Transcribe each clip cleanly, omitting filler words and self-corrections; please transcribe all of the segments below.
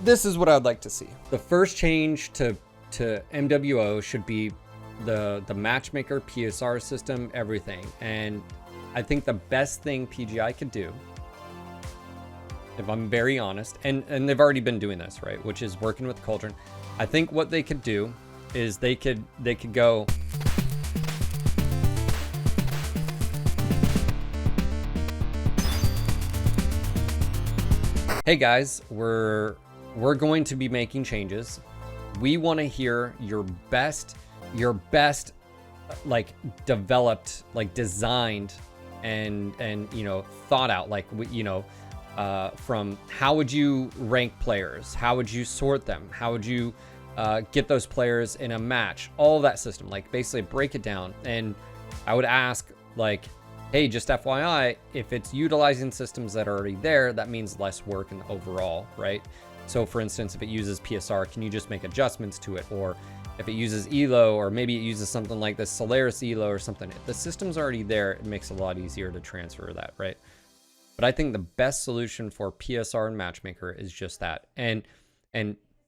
this is what I'd like to see. The first change to MWO should be the matchmaker, PSR system, everything. And I think the best thing PGI could do, if I'm very honest, and they've already been doing this, right, which is working with Cauldron. I think what they could do is they could go, hey guys, we're going to be making changes. We want to hear your best like developed, like designed and you know, thought out, like, you know, from how would you rank players, how would you sort them, how would you get those players in a match, all of that system, like basically break it down. And I would ask, like, hey, just FYI, if it's utilizing systems that are already there, that means less work in the overall, right? So for instance, if it uses PSR, can you just make adjustments to it? Or if it uses ELO, or maybe it uses something like the Solaris ELO or something, if the system's already there, it makes it a lot easier to transfer that, right? But I think the best solution for PSR and Matchmaker is just that. And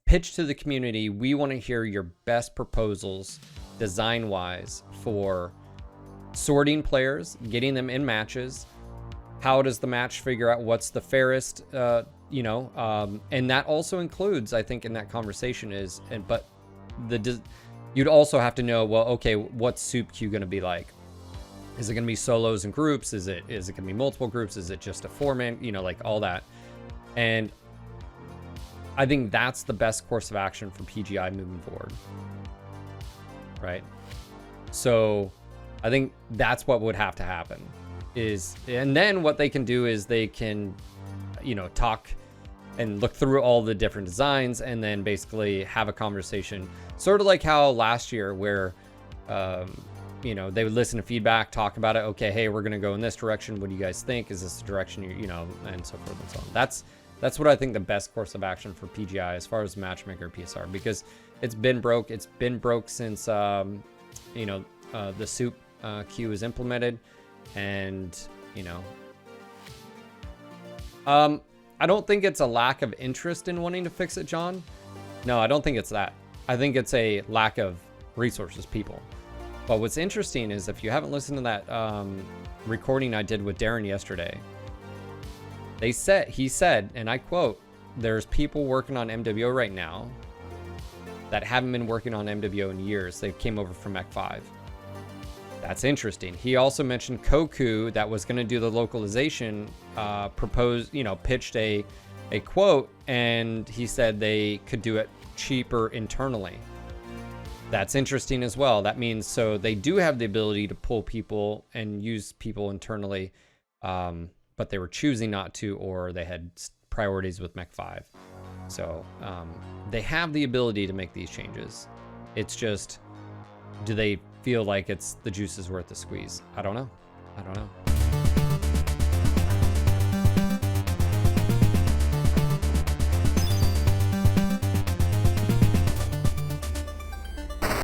pitch to the community, we want to hear your best proposals design-wise for sorting players, getting them in matches. How does the match figure out what's the fairest, you know, and that also includes, I think, in that conversation is, but you'd also have to know, well, okay, what's soup queue going to be like? Is it going to be solos and groups? Is it going to be multiple groups? Is it just a 4-man? You know, like all that. And I think that's the best course of action for PGI moving forward, right? So I think that's what would have to happen is, and then what they can do is they can, you know, talk and look through all the different designs and then basically have a conversation, sort of like how last year where, you know, they would listen to feedback, talk about it. Okay, hey, we're going to go in this direction. What do you guys think? Is this the direction you know, and so forth and so on. That's what I think the best course of action for PGI as far as Matchmaker PSR, because it's been broke. It's been broke since, you know, the soup queue is implemented. And, you know, I don't think it's a lack of interest in wanting to fix it, John. No, I don't think it's that. I think it's a lack of resources, people. But what's interesting is if you haven't listened to that recording I did with Darren yesterday, he said, and I quote, there's people working on MWO right now that haven't been working on MWO in years. They came over from Mech 5. That's interesting. He also mentioned Koku that was going to do the localization, proposed, you know, pitched a quote, and he said they could do it cheaper internally. That's interesting as well. That means, so they do have the ability to pull people and use people internally, but they were choosing not to, or they had priorities with Mech 5. So they have the ability to make these changes. It's just, do they feel like it's the juice is worth the squeeze? I don't know.